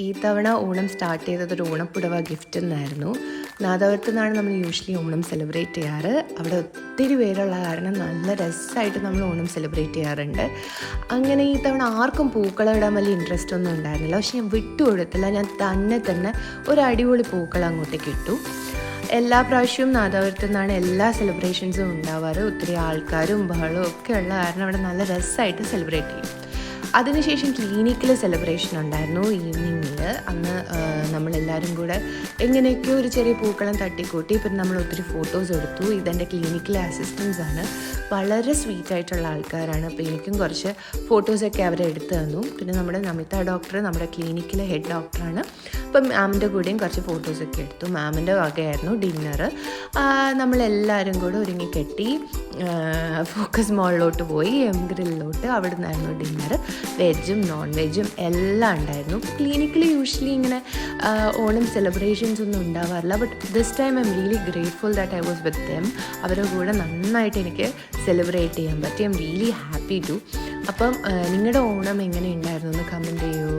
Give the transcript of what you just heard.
ഈ തവണ ഓണം സ്റ്റാർട്ട് ചെയ്തത് ഒരു ഓണപ്പുടവ ഗിഫ്റ്റ് എന്നായിരുന്നു. നാദാപുരത്തു നിന്നാണ് നമ്മൾ യൂഷ്വലി ഓണം സെലിബ്രേറ്റ് ചെയ്യാറ്. അവിടെ ഒത്തിരി പേരുള്ള കാരണം നല്ല രസമായിട്ട് നമ്മൾ ഓണം സെലിബ്രേറ്റ് ചെയ്യാറുണ്ട്. അങ്ങനെ ഈ തവണ ആർക്കും പൂക്കളം ഇടാൻ വലിയ ഇൻട്രസ്റ്റ് ഒന്നും ഉണ്ടായിരുന്നില്ല. പക്ഷെ ഞാൻ വിട്ടുകൊടുത്തില്ല. ഞാൻ തന്നെ ഒരു അടിപൊളി പൂക്കളം അങ്ങോട്ടേക്ക് ഇട്ടു. എല്ലാ പ്രാവശ്യവും നാദാപുരത്തു നിന്നാണ് എല്ലാ സെലിബ്രേഷൻസും ഉണ്ടാവാറ്. ഒത്തിരി ആൾക്കാരും ബഹളവും ഒക്കെ ഉള്ള കാരണം അവിടെ നല്ല രസമായിട്ട് സെലിബ്രേറ്റ് ചെയ്യും. അതിനുശേഷം ക്ലിനിക്കിൽ സെലിബ്രേഷൻ ഉണ്ടായിരുന്നു ഈവനിങ്ങിൽ. അന്ന് നമ്മളെല്ലാവരും കൂടെ എങ്ങനെയൊക്കെയോ ഒരു ചെറിയ പൂക്കളം തട്ടിക്കൂട്ടി. പിന്നെ നമ്മൾ ഒത്തിരി ഫോട്ടോസ് എടുത്തു. ഇതെൻ്റെ ക്ലിനിക്കിലെ അസിസ്റ്റൻസ് ആണ്, വളരെ സ്വീറ്റായിട്ടുള്ള ആൾക്കാരാണ്. അപ്പോൾ എനിക്കും കുറച്ച് ഫോട്ടോസൊക്കെ അവരെ എടുത്തു തന്നു. പിന്നെ നമ്മുടെ നമിത ഡോക്ടർ നമ്മുടെ ക്ലിനിക്കിലെ ഹെഡ് ഡോക്ടറാണ്. അപ്പം മാമിൻ്റെ കൂടെയും കുറച്ച് ഫോട്ടോസൊക്കെ എടുത്തു. മാമിൻ്റെ വകയായിരുന്നു ഡിന്നർ. നമ്മളെല്ലാവരും കൂടെ ഒരുങ്ങിക്കെട്ടി ഫോക്കസ് മോളിലോട്ട് പോയി, എം ഗ്രില്ലിലോട്ട്. അവിടെ നിന്നായിരുന്നു ഡിന്നർ. വെജും നോൺ വെജും എല്ലാം ഉണ്ടായിരുന്നു. ക്ലിനിക്കിൽ യൂഷ്വലി ഇങ്ങനെ ഓണം സെലിബ്രേഷൻസ് ഒന്നും ഉണ്ടാവാറില്ല. But this time I am really grateful that I was with them. അവരുടെ കൂടെ നന്നായിട്ട് എനിക്ക് സെലിബ്രേറ്റ് ചെയ്യാൻ പറ്റി. I am really happy too. അപ്പം നിങ്ങളുടെ ഓണം എങ്ങനെ ഉണ്ടായിരുന്നു എന്ന് കമൻറ്റ് ചെയ്യൂ.